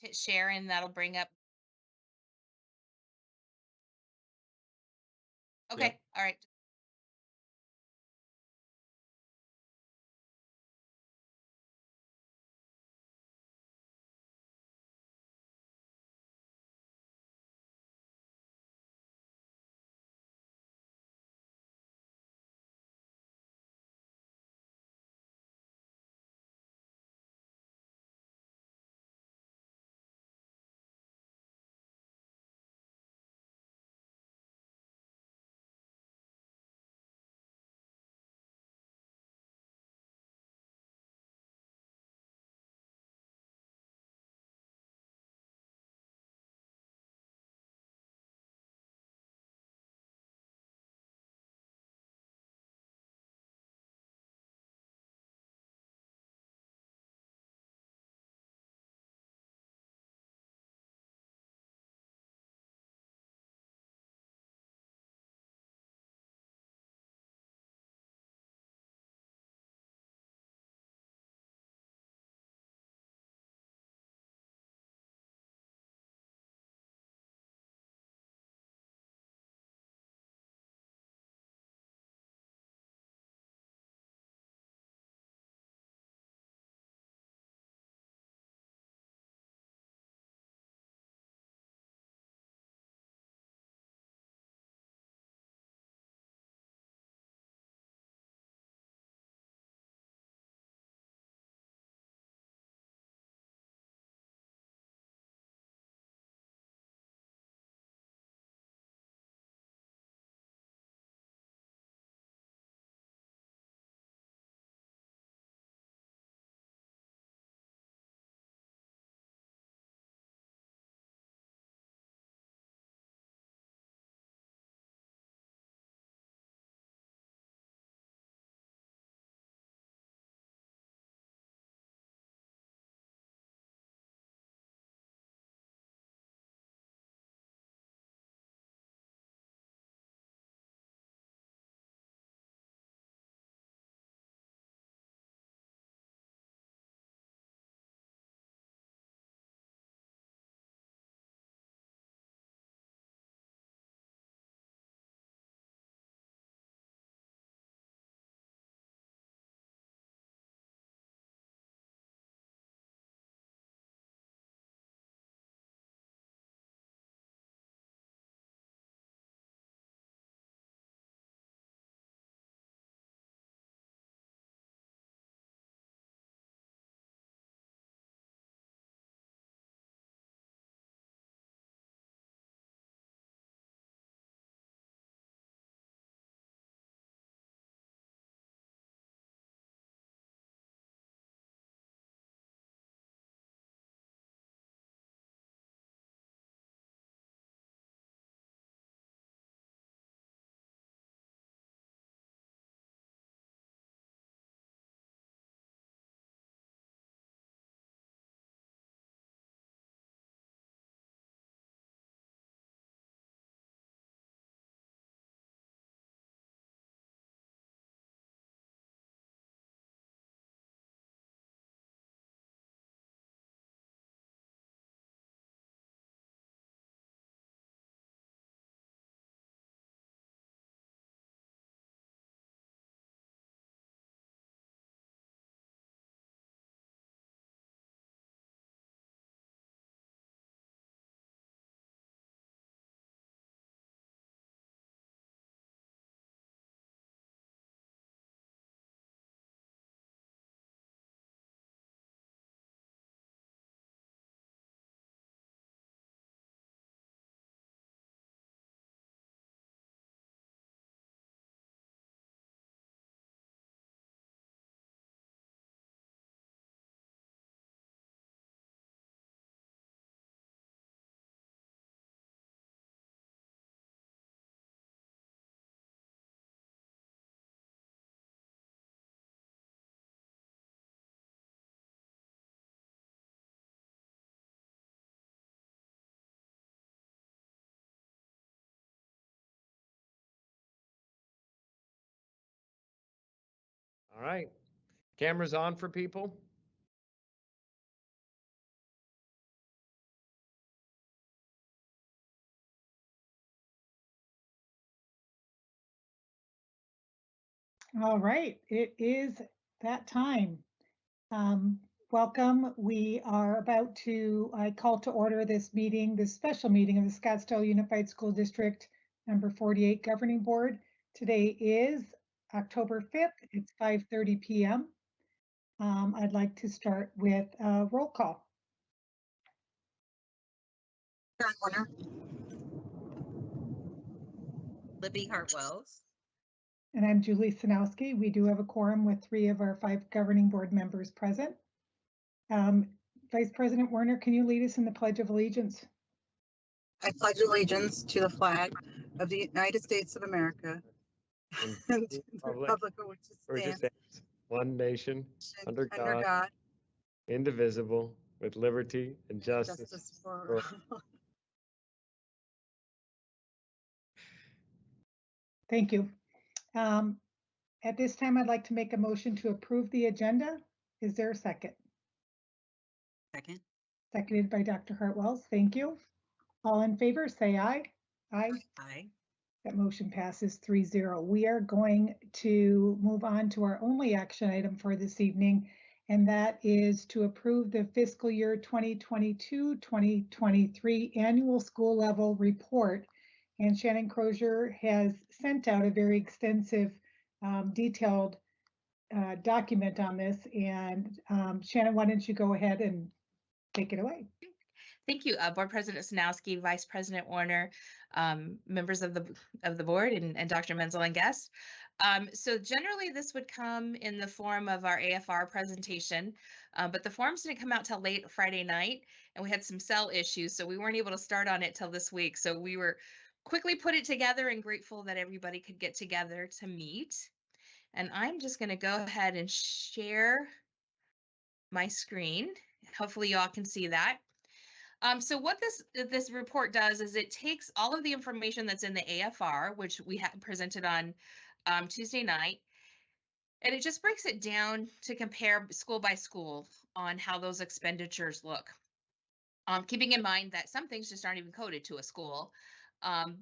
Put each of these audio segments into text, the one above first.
hit share and that'll bring up. Yep. Okay, all right. All right. Cameras on for people. All right, it is that time. Welcome. We are about to, I call to order this meeting, this special meeting of the Scottsdale Unified School District number 48 Governing Board. Today is October 5th. It's 5:30 p.m. I'd like to start with a roll call. John Warner. Libby Hartwells. And I'm Julie Sanowski. We do have a quorum with 3 of our 5 governing board members present. Vice President Werner, can you lead us in the Pledge of Allegiance? I pledge allegiance to the flag of the United States of America and to the republic for which it stands, one nation, under God, indivisible, with liberty and justice for all. Thank you. At this time, I'd like to make a motion to approve the agenda. Is there a second? Second. Seconded by Dr. Hartwells. Thank you. All in favor, say aye. Aye. Aye. That motion passes 3-0. We are going to move on to our only action item for this evening, and that is to approve the fiscal year 2022-2023 annual school level report. And Shannon Crozier has sent out a very extensive, detailed document on this. And Shannon, why don't you go ahead and take it away? Thank you, Board President Sanowski, Vice President Warner, members of the board, and Dr. Menzel and guests. So generally, this would come in the form of our AFR presentation, but the forms didn't come out till late Friday night, and we had some cell issues, so we weren't able to start on it till this week. So we were quickly put it together and grateful that everybody could get together to meet. And I'm just going to go ahead and share my screen. Hopefully, y'all can see that. So what this report does is it takes all of the information that's in the AFR, which we had presented on Tuesday night, and it just breaks it down to compare school by school on how those expenditures look. Keeping in mind that some things just aren't even coded to a school,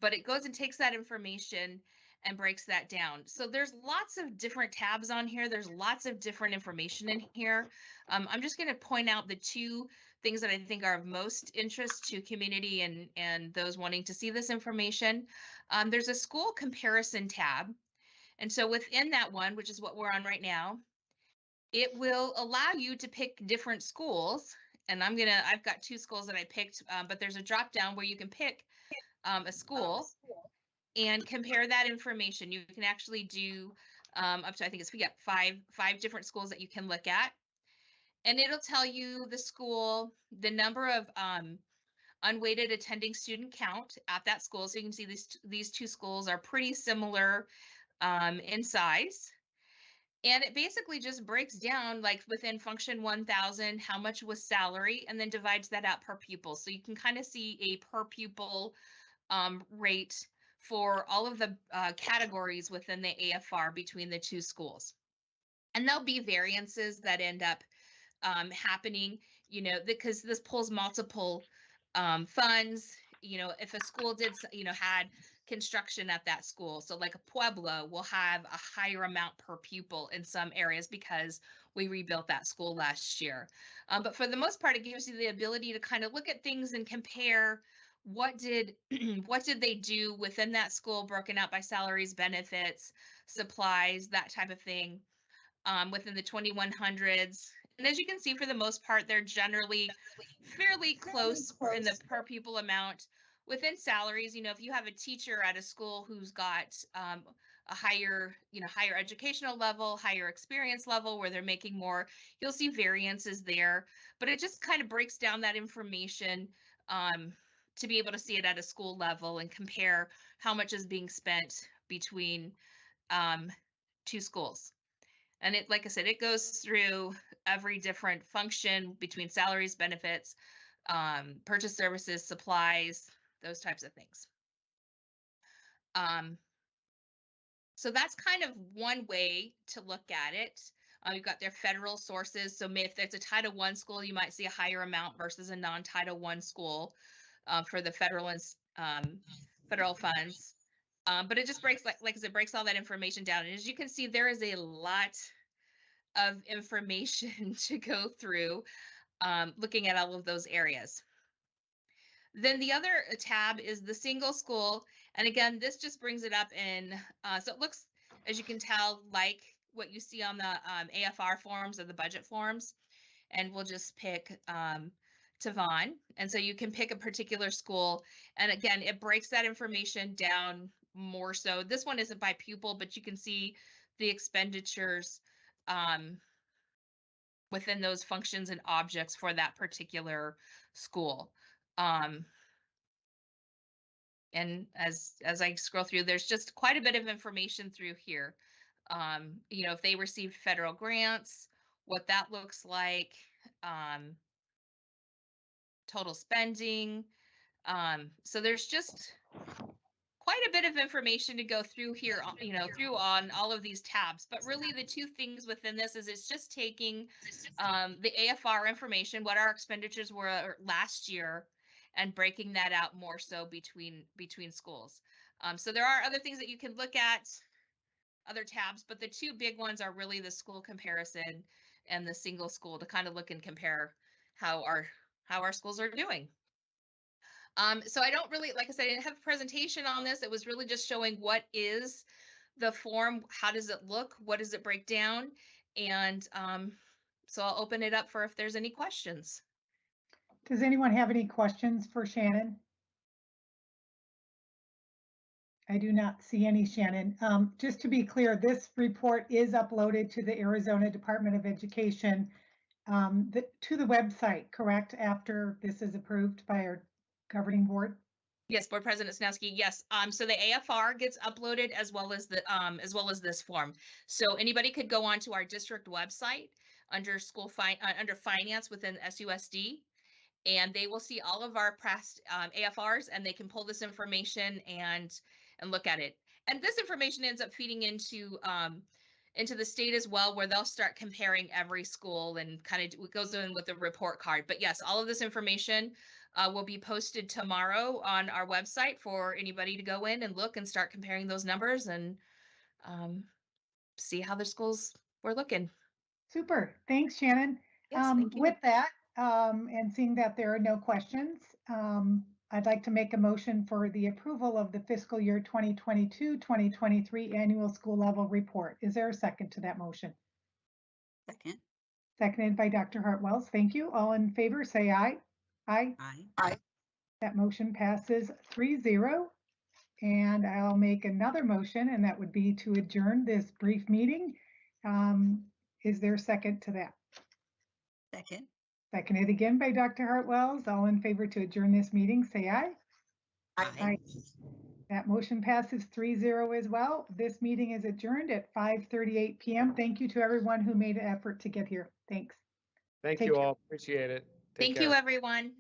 but it goes and takes that information and breaks that down. So there's lots of different tabs on here. There's lots of different information in here. I'm just going to point out the 2 things that I think are of most interest to community and those wanting to see this information. There's a school comparison tab. And so within that one, which is what we're on right now, it will allow you to pick different schools. And I've got 2 schools that I picked, but there's a drop down where you can pick a school and compare that information. You can actually do up to, I think it's, we got five different schools that you can look at. And it'll tell you the school, the number of unweighted attending student count at that school. So you can see these 2 schools are pretty similar in size. And it basically just breaks down, like within function 1000, how much was salary, and then divides that out per pupil. So you can kind of see a per pupil rate for all of the categories within the AFR between the 2 schools. And there'll be variances that end up happening, because this pulls multiple funds. If a school did, had construction at that school, so like a Pueblo will have a higher amount per pupil in some areas because we rebuilt that school last year. But for the most part, it gives you the ability to kind of look at things and compare what did they do within that school, broken out by salaries, benefits, supplies, that type of thing, within the 2100s. And as you can see, for the most part, they're generally fairly close in the per pupil amount. Within salaries, if you have a teacher at a school who's got a higher educational level, higher experience level, where they're making more, you'll see variances there. But it just kind of breaks down that information to be able to see it at a school level and compare how much is being spent between 2 schools. And it, like I said, it goes through every different function between salaries, benefits, purchase services, supplies, those types of things. So that's kind of one way to look at it. You've got their federal sources. So if it's a Title I school, you might see a higher amount versus a non-Title I school for the federal and federal funds. But it just breaks, like I said, breaks all that information down. And as you can see, there is a lot of information to go through looking at all of those areas. Then the other tab is the single school. And again, this just brings it up in, so it looks, as you can tell, like what you see on the AFR forms or the budget forms. And we'll just pick Tavon. And so you can pick a particular school. And again, it breaks that information down more so. This one isn't by pupil, but you can see the expenditures within those functions and objects for that particular school. And as I scroll through, there's just quite a bit of information through here. You know, if they received federal grants, what that looks like, total spending. So there's just quite a bit of information to go through here, you know, through on all of these tabs. But really the two things within this is it's just taking the AFR information, what our expenditures were last year, and breaking that out more so between schools. So there are other things that you can look at, other tabs, but the two big ones are really the school comparison and the single school to kind of look and compare how our schools are doing. So I don't really, like I said, I didn't have a presentation on this. It was really just showing what is the form, how does it look, what does it break down, and so I'll open it up for if there's any questions. Does anyone have any questions for Shannon? I do not see any, Shannon. Just to be clear, this report is uploaded to the Arizona Department of Education to the website, correct? After this is approved by our governing board? Yes, Board President Snowski, yes. So the AFR gets uploaded as well as this form. So anybody could go onto our district website under under finance within SUSD, and they will see all of our past AFRs, and they can pull this information and look at it. And this information ends up feeding into the state as well, where they'll start comparing every school and kind of it goes in with the report card. But yes, all of this information will be posted tomorrow on our website for anybody to go in and look and start comparing those numbers and see how the schools were looking. Super. Thanks, Shannon. Yes, thank you. With that, and seeing that there are no questions, I'd like to make a motion for the approval of the fiscal year 2022-2023 annual school level report. Is there a second to that motion? Second. Seconded by Dr. Hartwells. Thank you. All in favor, say aye. Aye. Aye. That motion passes 3-0. And I'll make another motion, and that would be to adjourn this brief meeting. Is there a second to that? Second. Seconded again by Dr. Hartwells. All in favor to adjourn this meeting, say aye. Aye. That motion passes 3-0 as well. This meeting is adjourned at 5:38 p.m. Thank you to everyone who made an effort to get here. Thanks. Thank Take you care. all. Appreciate it. Take Thank care. you, everyone.